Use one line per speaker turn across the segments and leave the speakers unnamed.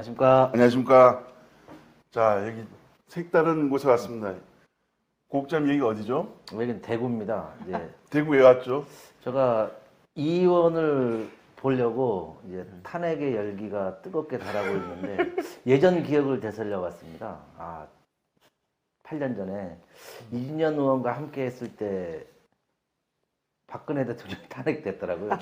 안녕하십니까.
안녕하십니까. 자, 여기 색다른 곳에 왔습니다. 고국장 여기가 어디죠?
여기는 대구입니다. 이제
대구에 왔죠?
제가 이 의원을 보려고 이제 탄핵의 열기가 뜨겁게 달하고 있는데 예전 기억을 되살려 봤습니다. 8년 전에 이진현 의원과 함께 했을 때 박근혜 대통령이 탄핵됐더라고요.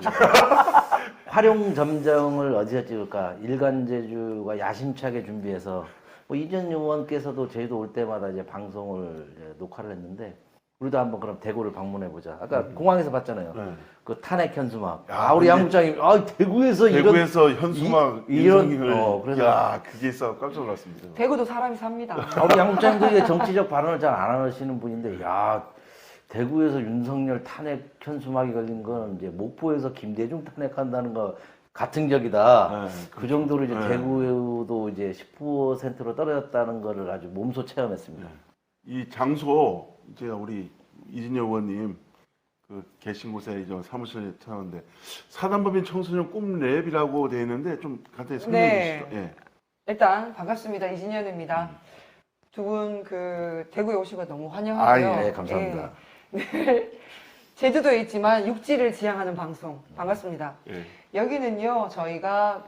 활용 점정을 어디서 찍을까? 일간제주가 야심차게 준비해서 이전 의원께서도 저희도 올 때마다 이제 방송을 이제 녹화를 했는데 우리도 한번 그럼 대구를 방문해 보자. 아까 공항에서 봤잖아요.
네.
그 탄핵 현수막.
야,
우리 양국장님, 대구에서
대구에서 현수막
이런
윤석열.
그래서
야, 그게 있어 깜짝 놀랐습니다.
대구도 사람이 삽니다.
우리 양국장님도 이게 정치적 발언을 잘 안 하시는 분인데, 대구에서 윤석열 탄핵 현수막이 걸린 건 이제 목포에서 김대중 탄핵한다는 거 같은 격이다.
네,
그 정도로 이제
네.
대구도 이제 10%로 떨어졌다는 거를 아주 몸소 체험했습니다.
이 장소 제가 우리 이진영 의원님 그 계신 곳에 이제 사무실에 찾았는데 사단법인 청소년 꿈랩이라고 되어 있는데 좀 간단히 설명해
네.
주시죠. 예.
일단 반갑습니다. 이진현입니다. 두 분 그 대구에 오신 거 너무 환영하고요.
네, 감사합니다.
네. 제주도에 있지만 육지를 지향하는 방송 반갑습니다.
예.
여기는요 저희가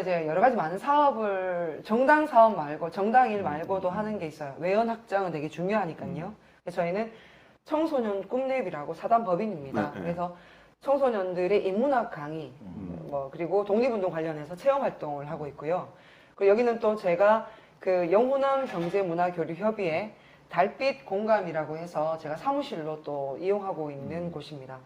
이제 여러 가지 많은 사업을 정당 사업 말고 정당 일 말고도 하는 게 있어요. 외연 확장은 되게 중요하니까요. 그래서 저희는 청소년 꿈랩이라고 사단 법인입니다.
네, 네.
그래서 청소년들의 인문학 강의 그리고 독립운동 관련해서 체험 활동을 하고 있고요. 그리고 여기는 또 제가 그 영호남 경제문화교류협의회 달빛 공감이라고 해서 제가 사무실로 또 이용하고 있는 곳입니다.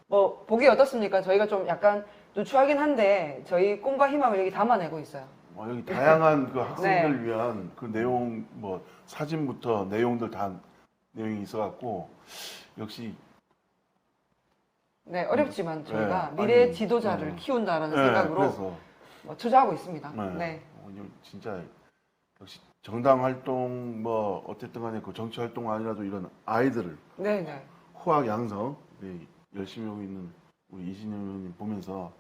보기 어떻습니까? 저희가 좀 약간 누추하긴 한데 저희 꿈과 희망을 여기 담아내고 있어요.
여기 다양한 그 학생들
네.
위한 그 내용 뭐 사진부터 내용들 다 내용이 있어갖고 역시
네, 어렵지만 저희가
네,
미래
아니,
지도자를
네.
키운다라는
네,
생각으로
그래서
투자하고 있습니다.
네.
네.
이거 진짜 역시 정당 활동 뭐 어쨌든 간에 그 정치 활동 아니라도 이런 아이들을
네, 네.
후학 양성 열심히 하고 있는 우리 이진영 의원님 보면서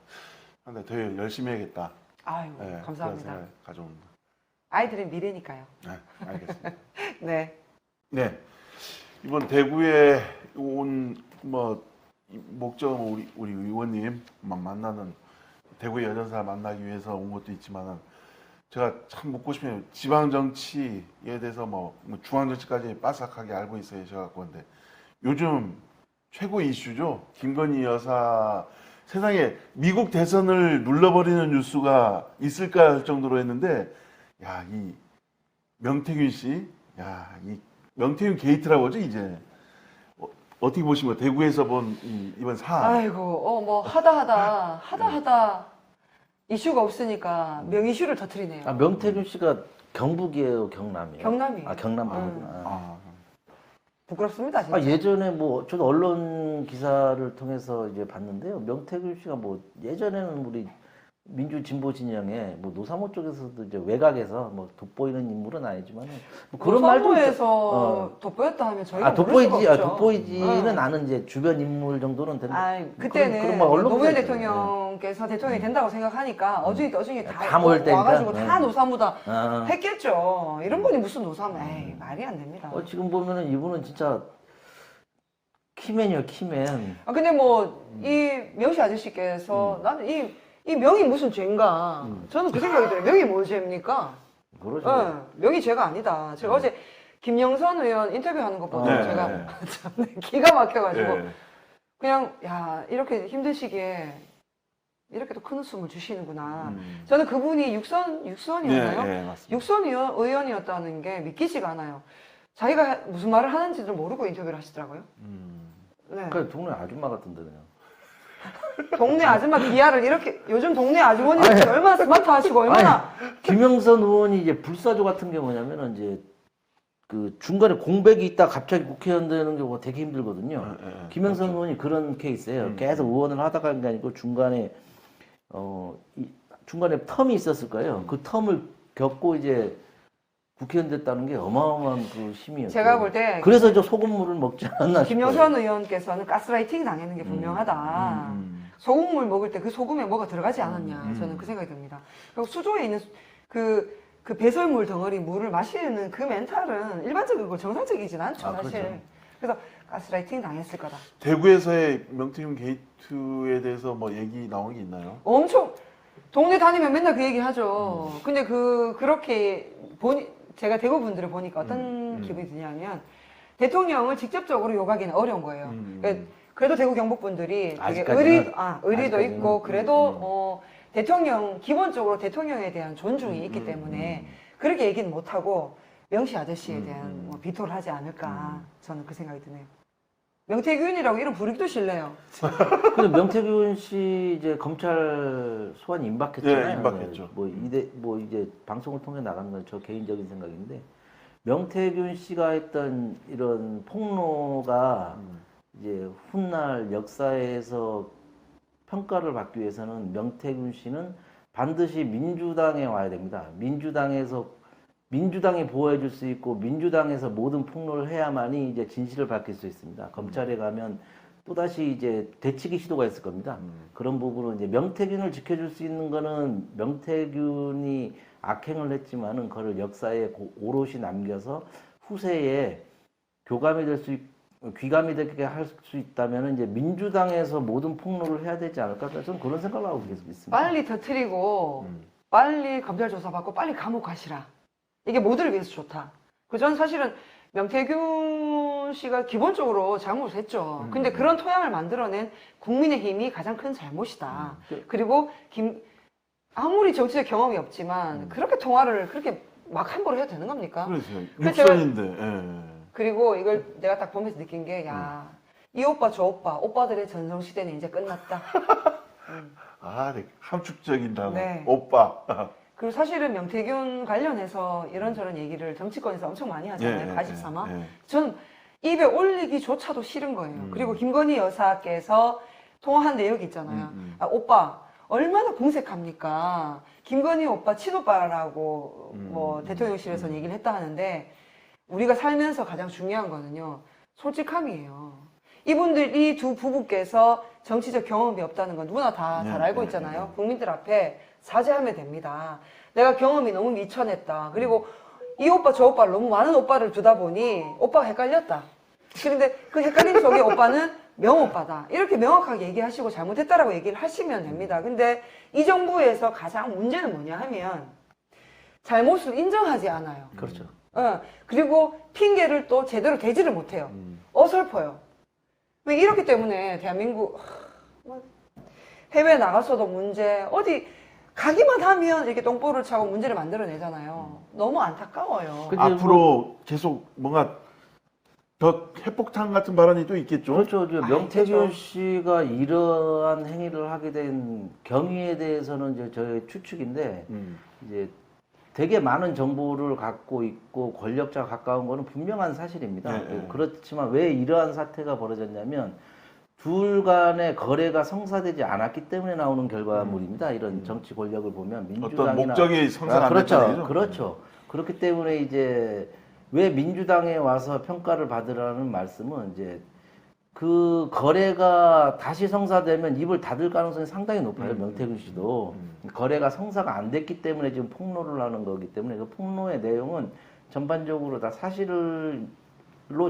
상당히 더 열심히 해야겠다.
아유,
네, 그런
감사합니다.
생각 가져옵니다.
아이들은 미래니까요.
네, 알겠습니다.
네.
네, 이번 대구에 온 뭐 목적은 우리 의원님 만나는 대구의 여전사 만나기 위해서 온 것도 있지만은 제가 참 묻고 싶은 게 지방 정치에 대해서 뭐 중앙 정치까지 빠삭하게 알고 있어요. 제가 근데 요즘 최고 이슈죠. 김건희 여사 세상에 미국 대선을 눌러버리는 뉴스가 있을까 할 정도로 했는데 이 명태균 씨, 이 명태균 게이트라고 하죠 이제. 어떻게 보시면 대구에서 본 이번 사안.
아이고, 하다 이슈가 없으니까 명이슈를 터뜨리네요.
명태균 씨가 경북이에요, 경남이에요?
경남이에요.
경남 아니구나.
부끄럽습니다, 진짜.
예전에 저도 언론 기사를 통해서 이제 봤는데요. 명태균 씨가 예전에는 우리 민주 진보 진영에 노사모 쪽에서도 이제 외곽에서 돋보이는 인물은 아니지만 그런 말도
노사모에서 돋보였다 하면 저희가 모를 수가 없죠.
돋보이지는 않은 이제 주변 인물 정도는 되는데.
그때는
그런 언론
노무현
기사죠.
대통령께서 대통령이 된다고 생각하니까 어중이 떠중이
다 모일 때니까.
와가지고 다 노사모다
아.
했겠죠. 이런 분이 무슨 노사모? 에이, 말이 안 됩니다.
지금 보면은 이분은 진짜 키맨이요, 키맨.
근데 이 명시 아저씨께서 나는 이 명이 무슨 죄인가? 저는 그 생각이 들어요. 명이 뭘 죄입니까?
그러죠.
명이 죄가 아니다. 제가 어제 김영선 의원 인터뷰하는 거 보고
네,
제가
네.
참 기가 막혀가지고
예.
그냥 이렇게 힘든 시기에 이렇게 또 큰 웃음을 주시는구나.
음.
저는 그분이 육선이었나요?
네, 맞습니다.
육선 의원이었다는 게 믿기지가 않아요. 자기가 무슨 말을 하는지도 모르고 인터뷰를 하시더라고요. 네.
그래, 동네 아줌마 같은데 그냥.
동네 아줌마 비하를 이렇게 요즘 동네 아주머니들 얼마나 스마트하시고 얼마나
김영선 의원이 이제 불사조 같은 게 뭐냐면은 이제 그 중간에 공백이 있다 갑자기 국회의원 되는 경우가 되게 힘들거든요. 김영선
그렇죠.
의원이 그런 케이스예요. 계속 의원을 하다가 한 게 아니고 중간에 중간에 텀이 있었을 거예요. 그 텀을 겪고 이제 국회의원 됐다는 게 어마어마한 그 힘이었어요.
제가 볼 때
그래서 저 소금물을 먹지 않았나 싶어요.
김영선 의원께서는 가스라이팅 당하는 게 분명하다. 소금물 먹을 때 그 소금에 뭐가 들어가지 않았냐
음.
저는 그 생각이 듭니다. 그리고 수조에 있는 그 배설물 덩어리 물을 마시는 그 멘탈은 일반적이고 정상적이진 않죠
아,
사실.
그렇죠.
그래서 가스라이팅 당했을 거다.
대구에서의 명태균 게이트에 대해서 뭐 얘기 나오는 게 있나요?
엄청 동네 다니면 맨날 그 얘기 하죠. 근데 그렇게 제가 대구 분들을 보니까 어떤 기분이 드냐면 대통령을 직접적으로 욕하기는 어려운 거예요. 그러니까 그래도 대구 경북 분들이 되게
아직까지는.
의리도
아직까지는.
있고 그래도 기본적으로 대통령에 대한 존중이 있기 때문에 그렇게 얘기는 못하고 명시 아저씨에 대한 뭐 비토를 하지 않을까 저는 그 생각이 드네요. 명태균이라고 이름 부르기도 싫네요.
근데 명태균 씨 이제 검찰 소환이 임박했잖아요.
네, 임박했죠.
뭐 이제 방송을 통해 나가는 건 저 개인적인 생각인데 명태균 씨가 했던 이런 폭로가 이제 훗날 역사에서 평가를 받기 위해서는 명태균 씨는 반드시 민주당에 와야 됩니다. 민주당이 보호해 줄 수 있고 민주당에서 모든 폭로를 해야만이 이제 진실을 밝힐 수 있습니다. 검찰에 가면 또다시 이제 되치기 시도가 있을 겁니다. 그런 부분은 이제 명태균을 지켜줄 수 있는 거는 명태균이 악행을 했지만은 그걸 역사에 오롯이 남겨서 후세에 귀감이 되게 할 수 있다면 이제 민주당에서 모든 폭로를 해야 되지 않을까? 저는 그런 생각을 하고 계속 있습니다.
빨리 터트리고 빨리 검찰 조사 받고 빨리 감옥 가시라. 이게 모두를 위해서 좋다. 저는 사실은 명태균 씨가 기본적으로 잘못을 했죠. 근데 그런 토양을 만들어낸 국민의힘이 가장 큰 잘못이다. 그리고 아무리 정치적 경험이 없지만 그렇게 통화를 그렇게 막 함부로 해도 되는 겁니까?
그래서요.
그래서
육선인데. 예.
그리고 이걸 내가 딱 보면서 느낀 게, 이 오빠 저 오빠들의 전성시대는 이제 끝났다.
아, 네. 함축적인 단어.
네.
오빠.
그리고 사실은 명태균 관련해서 이런저런 얘기를 정치권에서 엄청 많이 하잖아요.
예,
가십삼아.
예, 예.
전 입에 올리기조차도 싫은 거예요. 그리고 김건희 여사께서 통화한 내용이 있잖아요. 아, 오빠 얼마나 궁색합니까? 김건희 오빠 친오빠라고 뭐 대통령실에서 얘기를 했다 하는데 우리가 살면서 가장 중요한 거는요. 솔직함이에요. 이 두 부부께서 정치적 경험이 없다는 건 누구나 다 잘 알고 있잖아요. 국민들 앞에 사죄하면 됩니다. 내가 경험이 너무 미천했다. 그리고 이 오빠 저 오빠를 너무 많은 오빠를 두다 보니 오빠가 헷갈렸다. 그런데 그 헷갈림 속에 오빠는 명오빠다. 이렇게 명확하게 얘기하시고 잘못했다라고 얘기를 하시면 됩니다. 근데 이 정부에서 가장 문제는 뭐냐 하면 잘못을 인정하지 않아요.
그렇죠.
그리고 핑계를 또 제대로 대지를 못해요. 어설퍼요. 이렇기 때문에 대한민국 해외 나가서도 문제 어디 가기만 하면 이렇게 똥볼을 차고 문제를 만들어내잖아요. 너무 안타까워요.
근데
앞으로 계속 뭔가 더 핵폭탄 같은 발언이 또 있겠죠?
그렇죠. 명태균
있겠죠.
씨가 이러한 행위를 하게 된 경위에 대해서는 이제 저의 추측인데 이제 되게 많은 정보를 갖고 있고 권력자 가까운 거는 분명한 사실입니다.
네.
그렇지만 왜 이러한 사태가 벌어졌냐면 둘 간의 거래가 성사되지 않았기 때문에 나오는 결과물입니다. 이런 정치 권력을 보면 민주당이나
어떤 목적이 성사가 안
그렇죠.
됐다는 얘기죠?
그렇죠. 그렇기 때문에 이제 왜 민주당에 와서 평가를 받으라는 말씀은 이제 그 거래가 다시 성사되면 입을 닫을 가능성이 상당히 높아요. 명태균 씨도 거래가 성사가 안 됐기 때문에 지금 폭로를 하는 거기 때문에 그 폭로의 내용은 전반적으로 다 사실로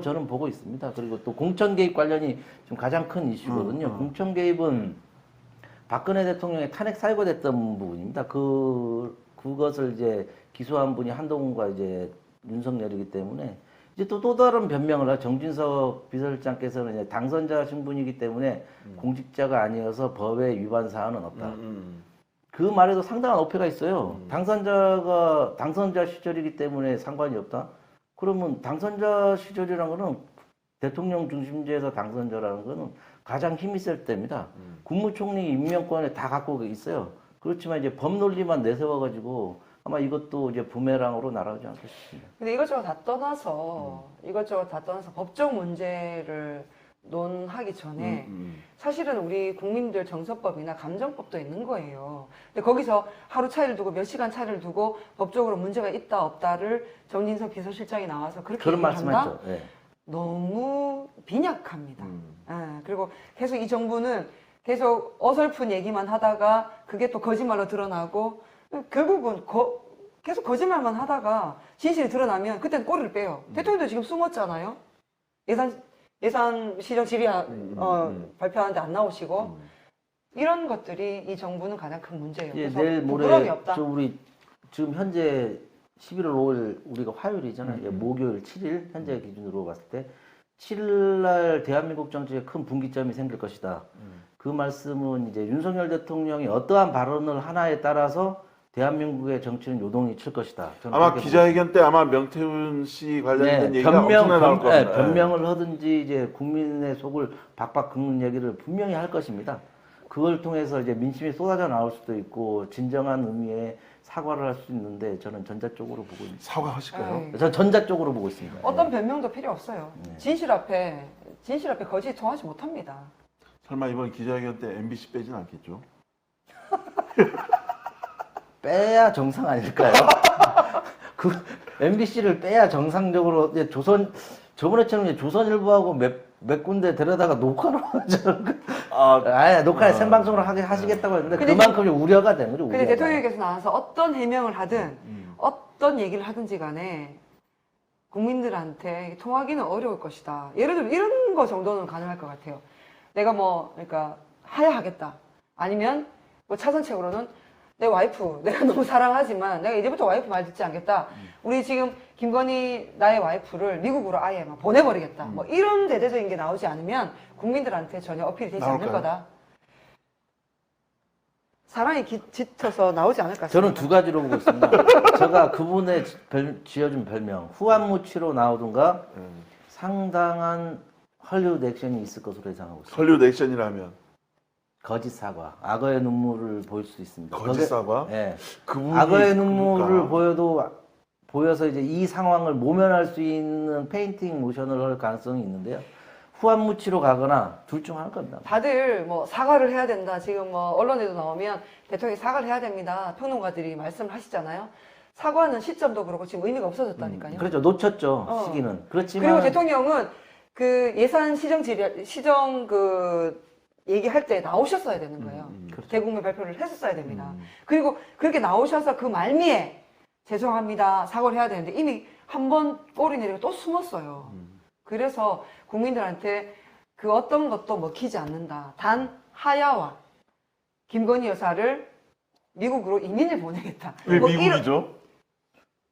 저는 보고 있습니다. 그리고 또 공천 개입 관련이 지금 가장 큰 이슈거든요. 공천 개입은 박근혜 대통령의 탄핵 사유가 됐던 부분입니다. 그것을 이제 기소한 분이 한동훈과 이제 윤석열이기 때문에 이제 또 다른 변명을 하죠. 정진석 비서실장께서는 이제 당선자 신분이기 때문에 공직자가 아니어서 법의 위반 사안은 없다. 그 말에도 상당한 어폐가 있어요. 당선자 시절이기 때문에 상관이 없다. 그러면 당선자 시절이라는 거는 대통령 중심제에서 당선자라는 거는 가장 힘이 셀 때입니다. 국무총리 임명권에 다 갖고 있어요. 그렇지만 이제 법 논리만 내세워가지고 아마 이것도 이제 부메랑으로 날아오지 않을까 싶습니다.
근데 이것저것 다 떠나서 법적 문제를 논하기 전에 사실은 우리 국민들 정서법이나 감정법도 있는 거예요. 근데 거기서 하루 차이를 두고 몇 시간 차이를 두고 법적으로 문제가 있다 없다를 정진석 비서실장이 나와서 그렇게
그런
얘기를 한다?
말씀하셨죠. 네.
너무 빈약합니다. 그리고 계속 이 정부는 계속 어설픈 얘기만 하다가 그게 또 거짓말로 드러나고 결국은 계속 거짓말만 하다가 진실이 드러나면 그때는 꼬리를 빼요. 대통령도 지금 숨었잖아요. 예산 시정 질의 발표하는데 안 나오시고 이런 것들이 이 정부는 가장 큰 문제예요.
예,
그래서
내일
부끄러움이
모레
없다.
우리 지금 현재 11월 5일 우리가 화요일이잖아요. 예, 목요일 7일 현재 기준으로 봤을 때 7일 날 대한민국 정치에 큰 분기점이 생길 것이다. 그 말씀은 이제 윤석열 대통령이 어떠한 발언을 하나에 따라서 대한민국의 정치는 요동이 칠 것이다. 저는
아마
그렇게
기자회견 때 아마 명태균 씨 관련된
네,
얘기가 엄청나게 나올 겁니다.
변명을 하든지 이제 국민의 속을 박박 긁는 얘기를 분명히 할 것입니다. 그걸 통해서 이제 민심이 쏟아져 나올 수도 있고 진정한 의미의 사과를 할 수 있는데 저는 전자 쪽으로 보고 있습니다.
사과하실까요?
에이,
저 전자 쪽으로 보고 있습니다.
어떤 변명도 필요 없어요.
네.
진실 앞에 거짓 통하지 못합니다.
설마 이번 기자회견 때 MBC 빼진 않겠죠?
빼야 정상 아닐까요? 그 MBC를 빼야 정상적으로 이제 저번에처럼 이제 조선일보하고 몇 군데 데려다가 녹화를 아예 녹화에 생방송으로 하시겠다고 했는데
근데
그만큼 우려가 되는 거죠.
근데
우려가.
대통령께서 나와서 어떤 해명을 하든 어떤 얘기를 하든지 간에 국민들한테 통하기는 어려울 것이다. 예를 들어 이런 거 정도는 가능할 것 같아요. 내가 그러니까 하야하겠다. 아니면 뭐 차선책으로는 내 와이프 내가 너무 사랑하지만 내가 이제부터 와이프 말 듣지 않겠다. 우리 지금 김건희 나의 와이프를 미국으로 아예 막 보내버리겠다. 뭐 이런 대대적인 게 나오지 않으면 국민들한테 전혀 어필이 되지 않을
나올까요?
거다. 사랑이 짙어서 나오지 않을 것 같습니다.
저는 두 가지로 보고 있습니다. 제가 그분의 지어준 별명 후안무치로 나오든가 상당한 헐리우드 액션이 있을 것으로 예상하고 있습니다.
헐리우드 액션이라면
거짓 사과, 악어의 눈물을 보일 수 있습니다.
거짓 사과?
예.
그분이
악어의 눈물을
그러니까.
보여서 이제 이 상황을 모면할 수 있는 페인팅 모션을 할 가능성이 있는데요. 후안무치로 가거나 둘 중 하나일 겁니다.
다들 뭐 사과를 해야 된다. 지금 뭐 언론에도 나오면 대통령이 사과를 해야 됩니다. 평론가들이 말씀을 하시잖아요. 사과는 시점도 그렇고 지금 의미가 없어졌다니까요.
그렇죠. 놓쳤죠. 시기는. 그렇지만
그리고 대통령은 그 예산 시정 얘기할 때 나오셨어야 되는 거예요.
그렇죠.
대국민 발표를 했었어야 됩니다. 그리고 그렇게 나오셔서 그 말미에 죄송합니다. 사과를 해야 되는데 이미 한 번 꼬리 내리고 또 숨었어요. 그래서 국민들한테 그 어떤 것도 먹히지 않는다. 단 하야와 김건희 여사를 미국으로 이민을 보내겠다.
왜
뭐
미국이죠?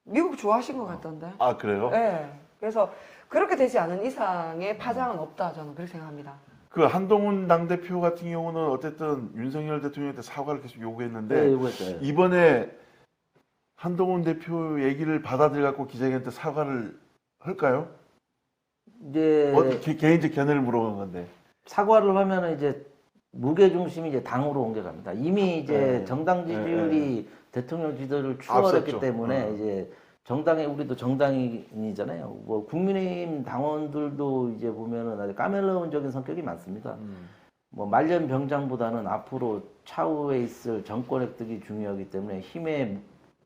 미국 좋아하신 것 같던데.
아 그래요?
네. 그래서 그렇게 되지 않은 이상의 파장은 없다. 저는 그렇게 생각합니다.
그 한동훈 당대표 같은 경우는 어쨌든 윤석열 대통령한테 사과를 계속 요구했는데
네, 요구했죠.
이번에 한동훈 대표 얘기를 받아들여 갖고 기자회견 때 사과를 할까요?
이제
개인적 견해를 물어본 건데.
사과를 하면은 이제 무게 중심이 이제 당으로 옮겨갑니다. 이미 이제
네.
정당 지지율이 대통령 지지율을 추월했기
앞섰죠.
때문에 이제 정당에 우리도 정당인이잖아요. 뭐 국민의힘 당원들도 이제 보면은 아주 까멜로운적인 성격이 많습니다. 뭐 말년 병장보다는 앞으로 차후에 있을 정권 획득이 중요하기 때문에 힘의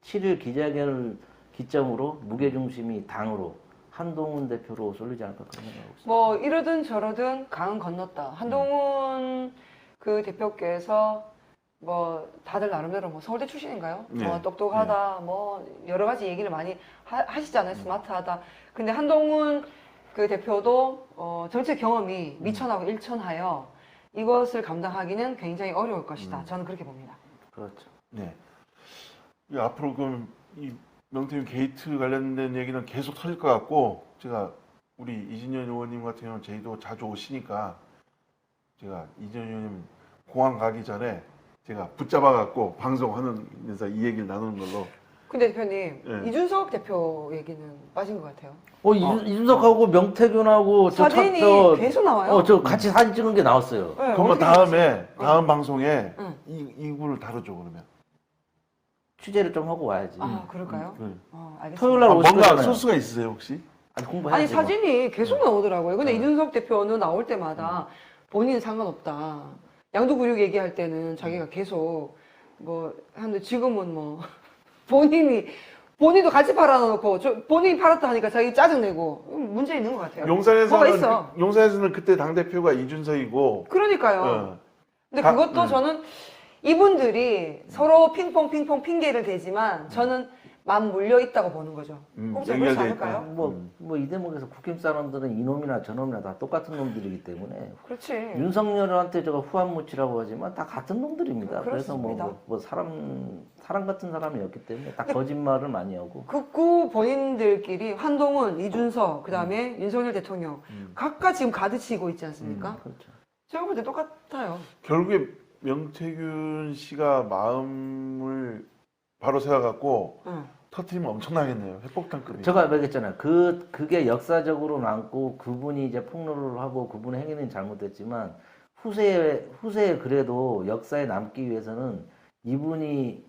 7일 기자회견을 기점으로 무게 중심이 당으로 한동훈 대표로 쏠리지 않을까 그런 생각하고 있습니다.
뭐 이러든 저러든 강은 건넜다. 한동훈 그 대표께서 뭐 다들 나름대로 뭐 서울대 출신인가요?
네.
뭐 똑똑하다, 뭐 여러 가지 얘기를 많이 하시잖아요. 스마트하다. 근데 한동훈 그 대표도 정치 경험이 미천하고 일천하여 이것을 감당하기는 굉장히 어려울 것이다. 저는 그렇게 봅니다.
그렇죠.
네. 이 앞으로 그럼 이 명태균 게이트 관련된 얘기는 계속 터질 것 같고 제가 우리 이진현 의원님 같은 경우는 저희도 자주 오시니까 제가 이진현 의원님 공항 가기 전에 제가 붙잡아 갖고 방송하면서 이 얘기를 나누는 걸로.
근데 대표님,
네.
이준석 대표 얘기는 빠진 것 같아요.
이준석하고 명태균하고
사진이 계속 나와요.
저 같이 사진 찍은 게 나왔어요.
네,
그러면
어떻게
다음 방송에
응.
이분을 다루죠 그러면.
취재를 좀 하고 와야지.
아, 그럴까요?
네.
알겠습니다.
토요일 날 오실
뭔가
거잖아요.
소스가 있으세요 혹시?
아니, 공부해야지.
아니 사진이 계속 나오더라고요. 근데
네.
이준석 대표는 나올 때마다 본인은 상관없다. 양도구육 얘기할 때는 자기가 계속 뭐 하는데 지금은 뭐 본인도 같이 팔아놓고 본인이 팔았다 하니까 자기 짜증내고 문제 있는 것 같아요. 뭐가 있어?
용산에서는 그때 당 대표가 이준석이고.
그러니까요.
어.
근데 그것도 저는 이분들이 서로 핑퐁 핑계를 대지만 저는 맞물려 있다고 보는 거죠. 혹시 그렇지
연결돼
않을까요?
뭐 이 대목에서 국힘 사람들은 이놈이나 저놈이나 다 똑같은 놈들이기 때문에
그렇지.
윤석열한테 저거 후한무치라고 하지만 다 같은 놈들입니다. 그래서
그렇습니다.
뭐 사람 같은 사람이었기 때문에 딱 거짓말을 많이 하고.
극구 본인들끼리 한동훈, 이준석, 그다음에 윤석열 대통령 각각 지금 가드치고 있지 않습니까?
그렇죠.
제가 볼 때 똑같아요.
결국에 명태균 씨가 마음을 바로 세워갖고
응.
터트리면 엄청나겠네요. 핵폭탄급이.
제가 얘기했잖아요. 그게 역사적으로 남고 그분이 이제 폭로를 하고 그분의 행위는 잘못됐지만 후세에 그래도 역사에 남기 위해서는 이분이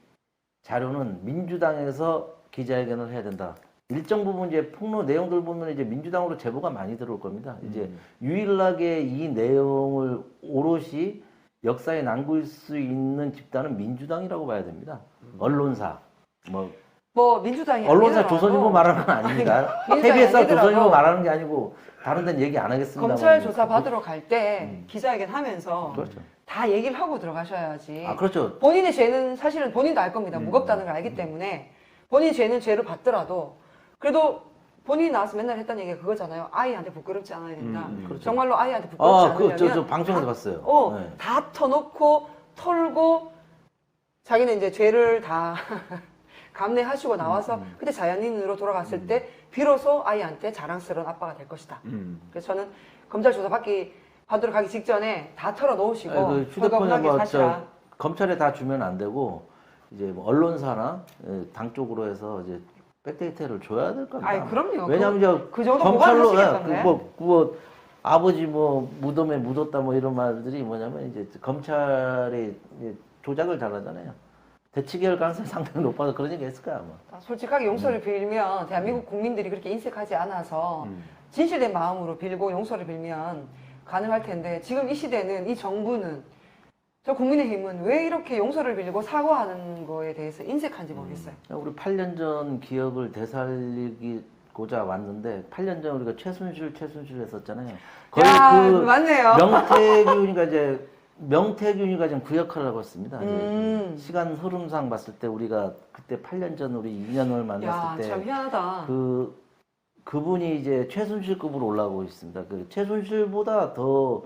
자료는 민주당에서 기자회견을 해야 된다. 일정 부분 이제 폭로 내용들 보면 이제 민주당으로 제보가 많이 들어올 겁니다. 이제 유일하게 이 내용을 오롯이 역사에 남길 수 있는 집단은 민주당이라고 봐야 됩니다. 언론사,
뭐 민주당이
언론사
아니더라도
조선일보 말하는 건 아닙니다.
민주당이
KBS와
아니더라도
조선일보 말하는 게 아니고 다른 데는 얘기 안 하겠습니다.
검찰 조사 받으러 갈 때 기자회견 하면서
그렇죠.
다 얘기를 하고 들어가셔야지.
아 그렇죠.
본인의 죄는 사실은 본인도 알 겁니다. 무겁다는 걸 알기 때문에 본인 죄는 죄를 받더라도 그래도 본인이 나와서 맨날 했던 얘기가 그거잖아요. 아이한테 부끄럽지 않아야 된다.
그렇죠.
정말로 아이한테 부끄럽지 않으려면
저 방송에서 봤어요. 네.
다 터놓고 털고 자기는 이제 죄를 다 감내하시고 나와서 그때 자연인으로 돌아갔을 때 비로소 아이한테 자랑스러운 아빠가 될 것이다. 그래서 저는 검찰 조사 받으러 가기 직전에 다 털어놓으시고
그 휴대폰에
헐거분하게 사시라.
검찰에 다 주면 안 되고 이제 뭐 언론사나 당 쪽으로 해서 이제 백데이터를 줘야 될 겁니다.
아이, 그럼요.
왜냐하면
그 정도
검찰로
보관하시겠던데.
아버지 무덤에 묻었다 뭐 이런 말들이 뭐냐면 이제 검찰이 이제 조작을 잘하잖아요. 대치기할 가능성이 상당히 높아서 그런 얘기 했을 거야 아마.
솔직하게 용서를 빌면 대한민국 국민들이 그렇게 인색하지 않아서 진실된 마음으로 빌고 용서를 빌면 가능할 텐데 지금 이 시대는 이 정부는 저 국민의힘은 왜 이렇게 용서를 빌고 사과하는 거에 대해서 인색한지 모르겠어요.
우리 8년 전 기억을 되살리고자 왔는데 8년 전 우리가 최순실 했었잖아요. 거의
야,
그
맞네요.
명태균이가 지금 그 역할을 하고 있습니다. 이제 시간 흐름상 봤을 때 우리가 그때 8년 전 우리 2년을
야,
만났을
참
때
희한하다.
그분이 이제 최순실급으로 올라오고 있습니다. 그 최순실보다 더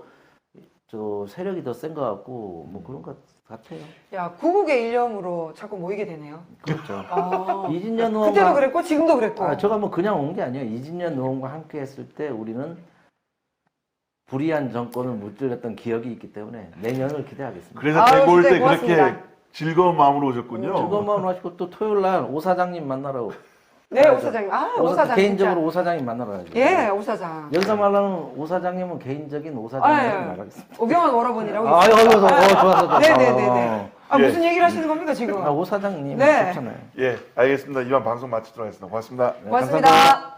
세력이 더 센 것 같고 뭐 그런 것 같아요.
야, 구국의 일념으로 자꾸 모이게 되네요.
그렇죠.
아,
이진년 의원과
그때도 그랬고 지금도 그랬고.
제가 뭐 그냥 온 게 아니에요. 이진년 의원과 함께 했을 때 우리는 불의한 정권을 무찔렀던 기억이 있기 때문에 내년을 기대하겠습니다.
그래서
아유,
대구 올 때
진짜
그렇게
고맙습니다.
즐거운 마음으로 오셨군요.
즐거운 마음으로 하시고 또 토요일 날 오 사장님 만나러
네, 오 사장님. 오 사장
개인적으로 오 사장님 만나러 가야죠.
예, 오 사장.
여기서 말하는 오 사장님은 개인적인 오 사장님을 말하겠습니다.
오병환 오라버니라고.
아, 좋았어.
네네네네. 아,
예.
무슨 얘기를 하시는 겁니까, 지금?
오 사장님
네.
좋잖아요.
예, 알겠습니다. 이만 방송 마치도록 하겠습니다. 고맙습니다.
네,
고맙습니다.
감사합니다.